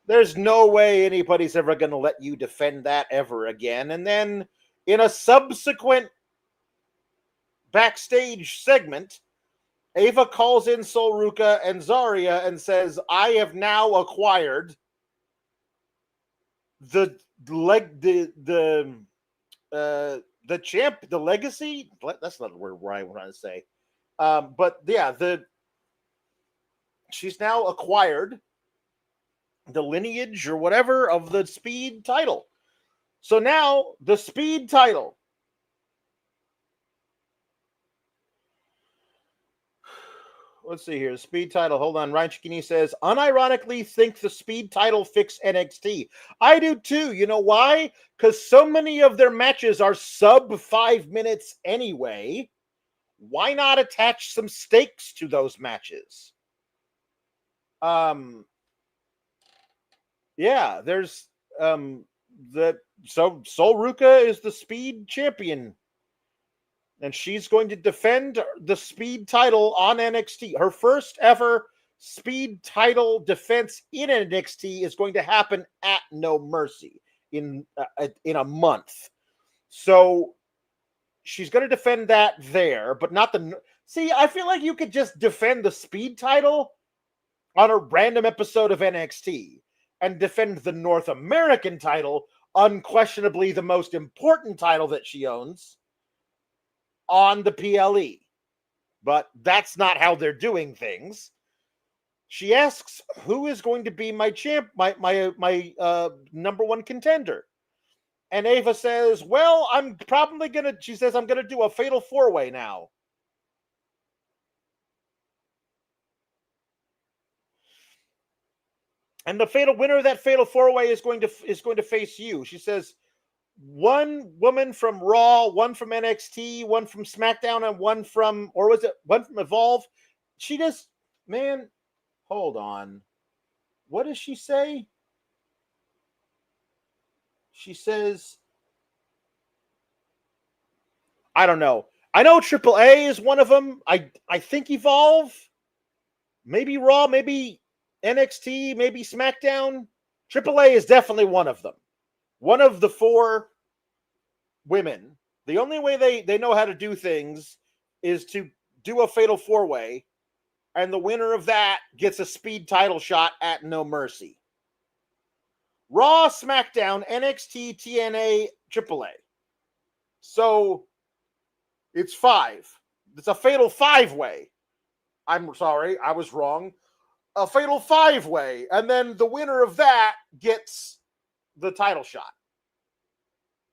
There's no way anybody's ever going to let you defend that ever again. And then in a subsequent backstage segment, Ava calls in Sol Ruca and Zarya and says, "I have now acquired the champ, the legacy." That's not the word I want to say. But yeah, she's now acquired the lineage or whatever of the speed title. So now the speed title. Let's see here. The speed title. Hold on. Ryan Cicchini says, unironically think the speed title fix NXT. I do too. You know why? Because so many of their matches are sub 5 minutes anyway. Why not attach some stakes to those matches? Yeah, there's So Sol Ruca is the speed champion. And she's going to defend the speed title on NXT. Her first ever speed title defense in NXT is going to happen at No Mercy in a month. So she's going to defend that there, but not the... See, I feel like you could just defend the speed title on a random episode of NXT and defend the North American title, unquestionably the most important title that she owns, on the PLE. But that's not how they're doing things. She asks, who is going to be my number one contender? And Ava says, well, I'm probably going to, she says, I'm going to do a fatal four-way now. And the fatal winner of that fatal four-way is going to face you. She says, one woman from Raw, one from NXT, one from SmackDown, and one from Evolve. She just, man, hold on. What does she say? She says, I don't know. I know AAA is one of them. I think Evolve, maybe Raw, maybe NXT, maybe SmackDown. AAA is definitely one of them. One of the four women. The only way they know how to do things is to do a fatal four-way, and the winner of that gets a speed title shot at No Mercy. Raw, SmackDown, NXT, TNA, AAA. So it's 5. It's a fatal 5-way. I'm sorry, I was wrong. A fatal 5-way, and then the winner of that gets the title shot.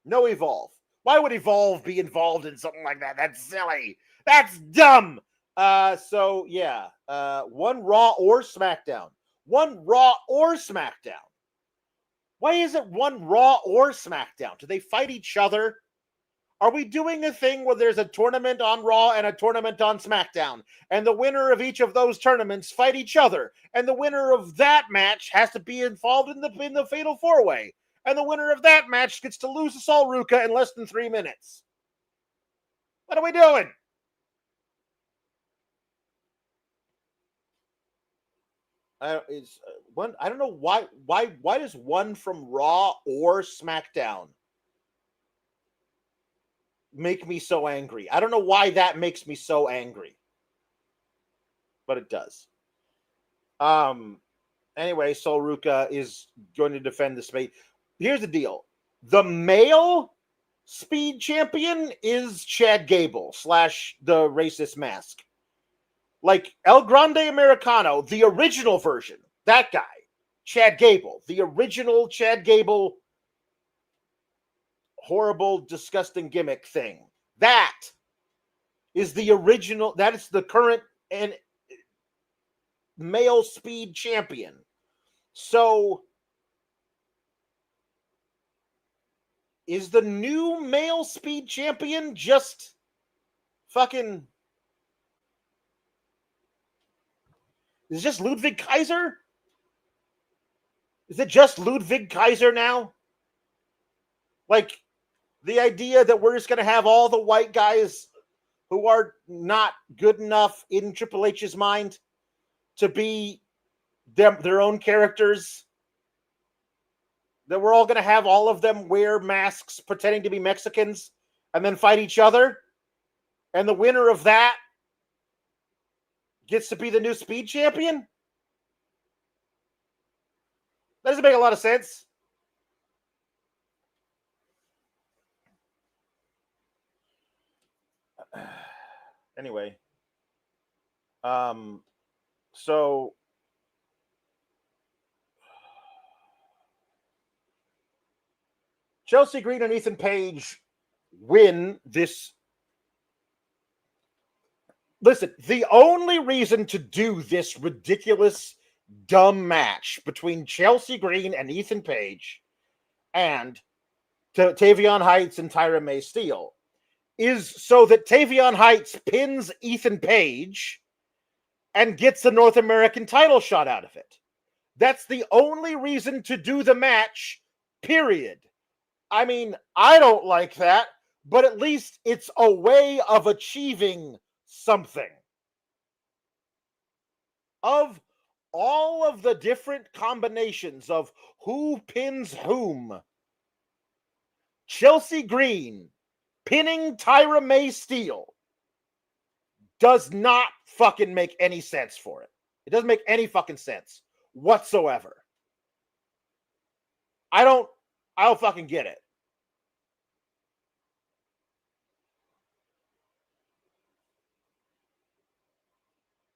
No Evolve. Why would Evolve be involved in something like that? That's silly. That's dumb. So yeah, one Raw or SmackDown. One Raw or SmackDown. Why is it one Raw or SmackDown? Do they fight each other? Are we doing a thing where there's a tournament on Raw and a tournament on SmackDown, and the winner of each of those tournaments fight each other, and the winner of that match has to be involved in the fatal four-way, and the winner of that match gets to lose to Sol Ruca in less than 3 minutes? What are we doing? I don't know why does one from Raw or SmackDown make me so angry? I don't know why that makes me so angry, but it does. Anyway, Sol Ruca is going to defend the speed. Here's the deal. The male speed champion is Chad Gable / the racist mask. Like El Grande Americano, the original version, that guy, Chad Gable, the original Chad Gable, horrible, disgusting gimmick thing. That is the original, that is the current and male speed champion. So is the new male speed champion just fucking... Is it just Ludwig Kaiser? Is it just Ludwig Kaiser now? Like, the idea that we're just going to have all the white guys who are not good enough in Triple H's mind to be their own characters, that we're all going to have all of them wear masks pretending to be Mexicans and then fight each other, and the winner of that gets to be the new speed champion? That doesn't make a lot of sense. Anyway, so Chelsea Green and Ethan Page win this. Listen, the only reason to do this ridiculous, dumb match between Chelsea Green and Ethan Page and Tavion Heights and Tyra May Steele is so that Tavion Heights pins Ethan Page and gets the North American title shot out of it. That's the only reason to do the match, period. I mean, I don't like that, but at least it's a way of achieving something. Of all of the different combinations of who pins whom, Chelsea Green pinning Tyra May Steele does not fucking make any sense for it. It doesn't make any fucking sense whatsoever. I don't fucking get it.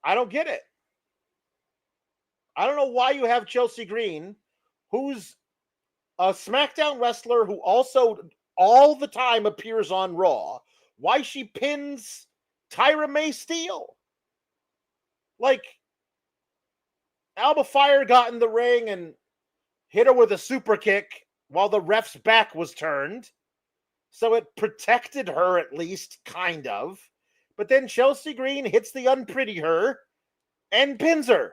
I don't get it. I don't know why you have Chelsea Green, who's a SmackDown wrestler who also all the time appears on Raw, why she pins Tyra May Steele. Like, Alba Fire got in the ring and hit her with a super kick while the ref's back was turned. So it protected her at least, kind of. But then Chelsea Green hits the unpretty her and pins her.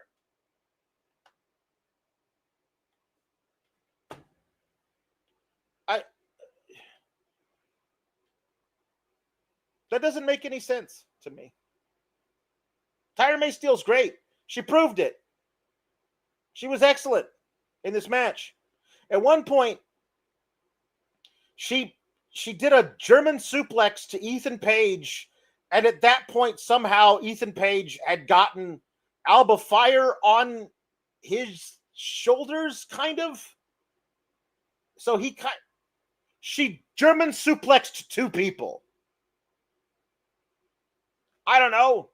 That doesn't make any sense to me. Tyra May Steele's great. She proved it. She was excellent in this match. At one point, she did a German suplex to Ethan Page, and at that point, somehow Ethan Page had gotten Alba Fire on his shoulders, kind of. So she German suplexed two people. I don't know.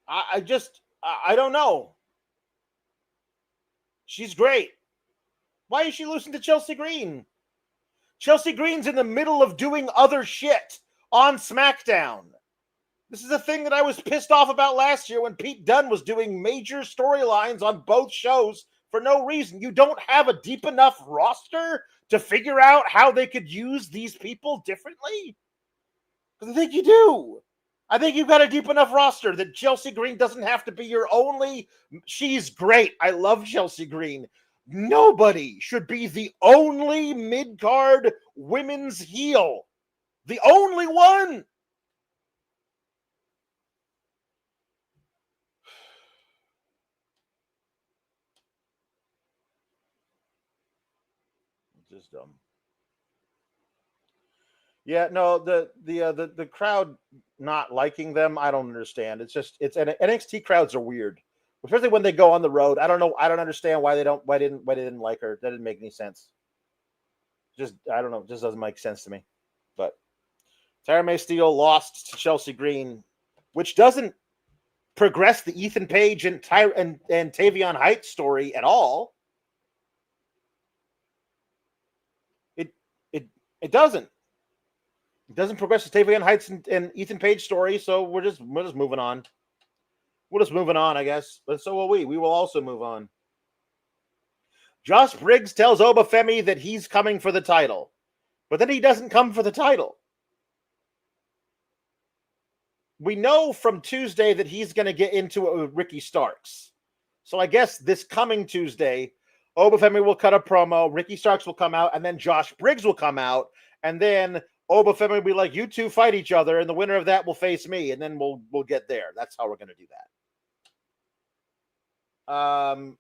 I don't know. She's great. Why is she losing to Chelsea Green? Chelsea Green's in the middle of doing other shit on SmackDown. This is a thing that I was pissed off about last year when Pete Dunne was doing major storylines on both shows for no reason. You don't have a deep enough roster to figure out how they could use these people differently? Because I think you do. I think you've got a deep enough roster that Chelsea Green doesn't have to be your only. She's great. I love Chelsea Green. Nobody should be the only mid-card women's heel. The only one. Just dumb. Yeah, no, the crowd not liking them, I don't understand. It's NXT crowds are weird, especially when they go on the road. I don't know. I don't understand why they didn't like her. That didn't make any sense. I don't know. It just doesn't make sense to me. But Tyra May Steele lost to Chelsea Green, which doesn't progress the Ethan Page and Tavion Heights story at all. It doesn't. It doesn't progress the Tavion Heights and Ethan Page story, so we're just moving on. We're just moving on, I guess. But so will we. We will also move on. Josh Briggs tells Oba Femi that he's coming for the title, but then he doesn't come for the title. We know from Tuesday that he's going to get into it with Ricky Starks. So I guess this coming Tuesday, Oba Femi will cut a promo, Ricky Starks will come out, and then Josh Briggs will come out, and then Oba Femi will be like, you two fight each other, and the winner of that will face me, and then we'll get there. That's how we're going to do that.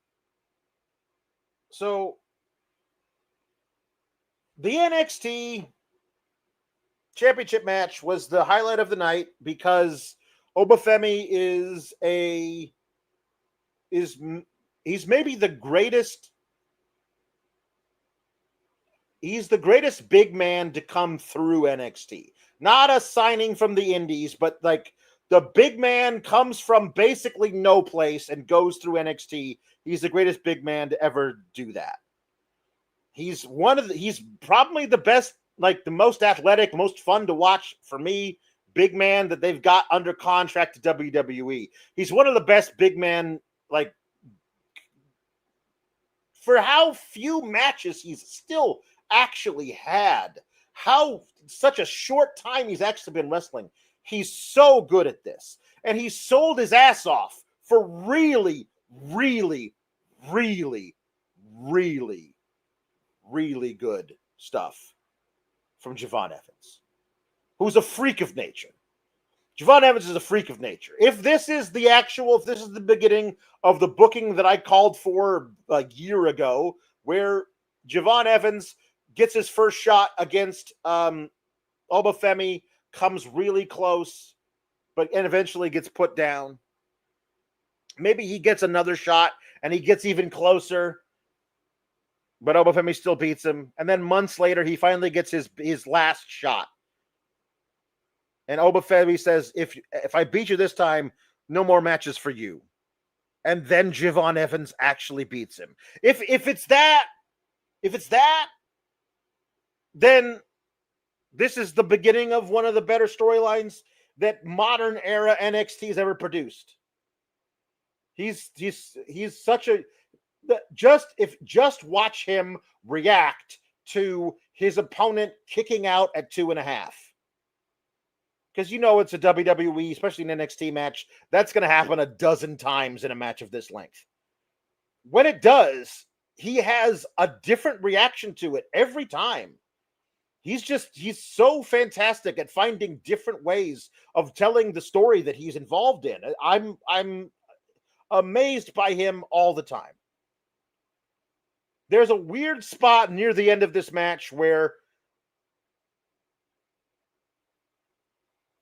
So the NXT Championship match was the highlight of the night because Oba Femi he's maybe the greatest. He's the greatest big man to come through NXT. Not a signing from the indies, but like the big man comes from basically no place and goes through NXT. He's the greatest big man to ever do that. He's probably the best, like the most athletic, most fun to watch for me, big man that they've got under contract to WWE. He's one of the best big men, like for how few matches he's still actually had, how such a short time he's actually been wrestling. He's so good at this, and he sold his ass off for really, really, really, really really good stuff from Javon Evans, who's a freak of nature. Javon Evans is a freak of nature. If this is the beginning of the booking that I called for a year ago, where Javon Evans gets his first shot against Femi, comes really close, and eventually gets put down. Maybe he gets another shot and he gets even closer, but Femi still beats him. And then months later, he finally gets his last shot. And Femi says, if I beat you this time, no more matches for you. And then Javon Evans actually beats him. If it's that, then this is the beginning of one of the better storylines that modern era NXT has ever produced. He's such a just watch him react to his opponent kicking out at 2.5. Because it's a WWE, especially an NXT match, that's going to happen a dozen times in a match of this length. When it does, he has a different reaction to it every time. He's so fantastic at finding different ways of telling the story that he's involved in. I'm amazed by him all the time. There's a weird spot near the end of this match where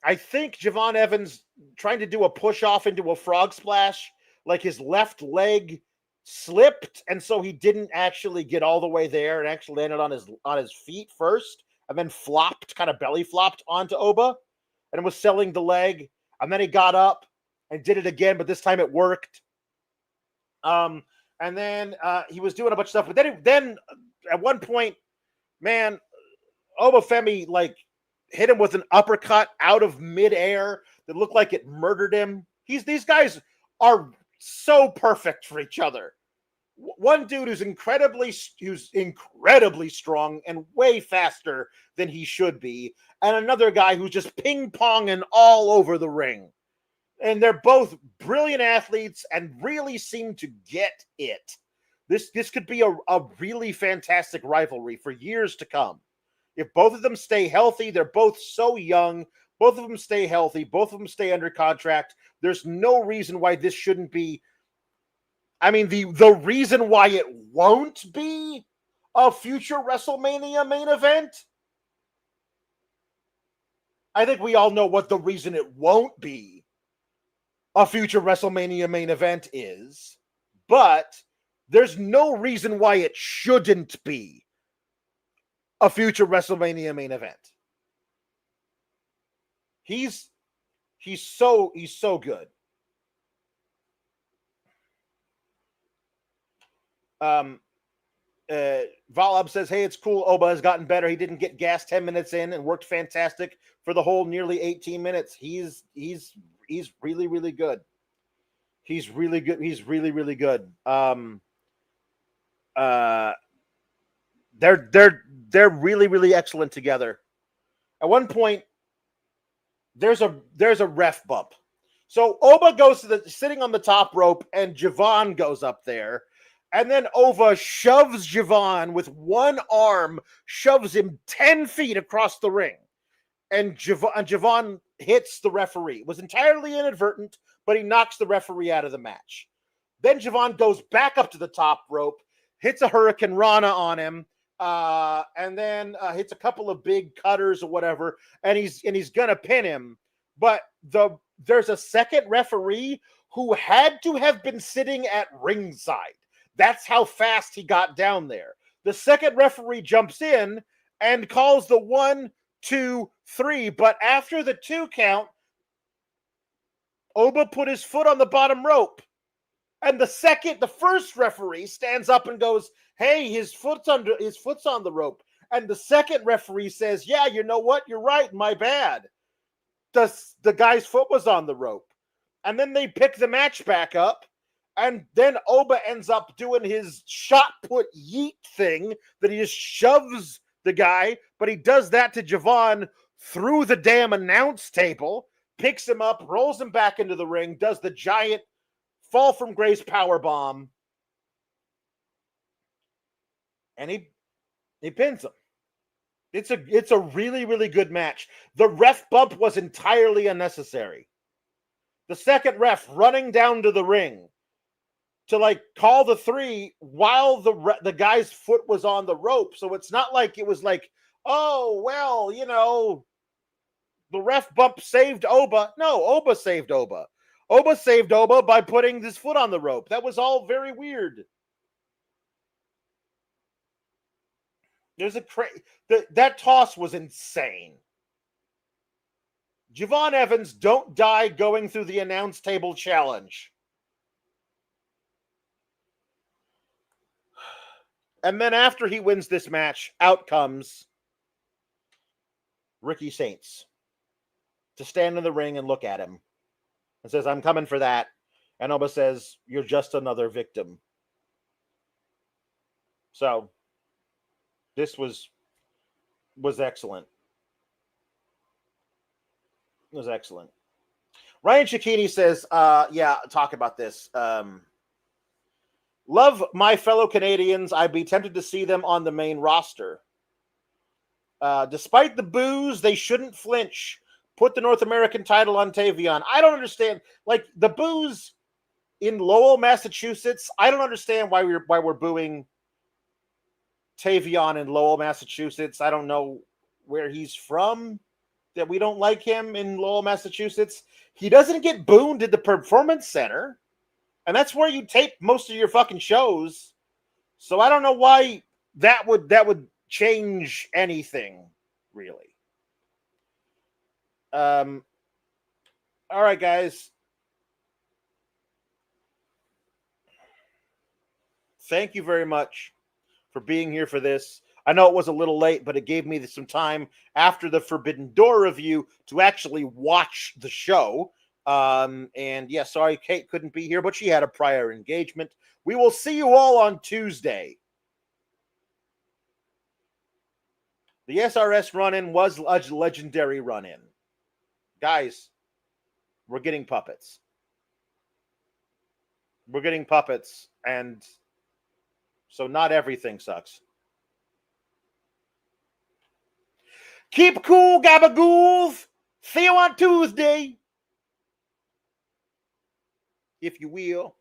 I think Javon Evans trying to do a push off into a frog splash, like his left leg slipped, and so he didn't actually get all the way there and actually landed on his feet first, and then flopped, kind of belly flopped onto Oba, and was selling the leg, and then he got up and did it again, but this time it worked. And then he was doing a bunch of stuff, but then at one point, man, Femi hit him with an uppercut out of midair that looked like it murdered him. These guys are so perfect for each other. One dude who's incredibly strong and way faster than he should be, and another guy who's just ping-ponging all over the ring. And they're both brilliant athletes and really seem to get it. This could be a really fantastic rivalry for years to come. If both of them stay healthy, they're both so young. Both of them stay healthy. Both of them stay under contract. There's no reason why this shouldn't be. I mean, the reason why it won't be a future WrestleMania main event, I think we all know what the reason it won't be a future WrestleMania main event is. But there's no reason why it shouldn't be a future WrestleMania main event. He's so good. Valab says, hey, it's cool. Oba has gotten better. He didn't get gassed 10 minutes in and worked fantastic for the whole nearly 18 minutes. He's really, really good. He's really good. He's really, really good. They're really, really excellent together. At one point, there's a ref bump. So Oba goes to sitting on the top rope, and Javon goes up there. And then Oba shoves Javon with one arm, shoves him 10 feet across the ring. And Javon hits the referee. It was entirely inadvertent, but he knocks the referee out of the match. Then Javon goes back up to the top rope, hits a Hurricane Rana on him, and then hits a couple of big cutters or whatever, and he's gonna pin him. But there's a second referee who had to have been sitting at ringside. That's how fast he got down there. The second referee jumps in and calls the 1, 2, 3, but after the 2 count, Oba put his foot on the bottom rope. And the first referee stands up and goes, hey, his foot's on the rope. And the second referee says, yeah, you know what? You're right. My bad. The guy's foot was on the rope. And then they pick the match back up. And then Oba ends up doing his shot put yeet thing that he just shoves the guy. But he does that to Javon through the damn announce table, picks him up, rolls him back into the ring, does the giant fall from grace powerbomb. And He pins him. It's a really, really good match. The ref bump was entirely unnecessary. The second ref running down to the ring to like call the 3 while the guy's foot was on the rope. So it's not like it was like, oh, well, you know, the ref bump saved Oba. No, Oba saved Oba. Oba saved Oba by putting his foot on the rope. That was all very weird. There's that toss was insane. Javon Evans, don't die going through the announce table challenge. And then after he wins this match, out comes Ricky Saints to stand in the ring and look at him and says, I'm coming for that. And Oba says, you're just another victim. So this was excellent. It was excellent. Ryan Cicchini says, yeah, talk about this. Love my fellow Canadians. I'd be tempted to see them on the main roster. Despite the boos, they shouldn't flinch. Put the North American title on Tavion. I don't understand. Like, the boos in Lowell, Massachusetts, I don't understand why we're booing Tavion in Lowell, Massachusetts. I don't know where he's from, that we don't like him in Lowell, Massachusetts. He doesn't get booed at the Performance Center, and that's where you tape most of your fucking shows. So I don't know why that would change anything, really. All right, guys. Thank you very much for being here for this. I know it was a little late, but it gave me some time after the Forbidden Door review to actually watch the show. And yeah, sorry Kate couldn't be here, but she had a prior engagement. We will see you all on Tuesday. The SRS run-in was a legendary run-in. Guys, we're getting puppets. We're getting puppets, and so not everything sucks. Keep cool, gabagools. See you on Tuesday, if you will.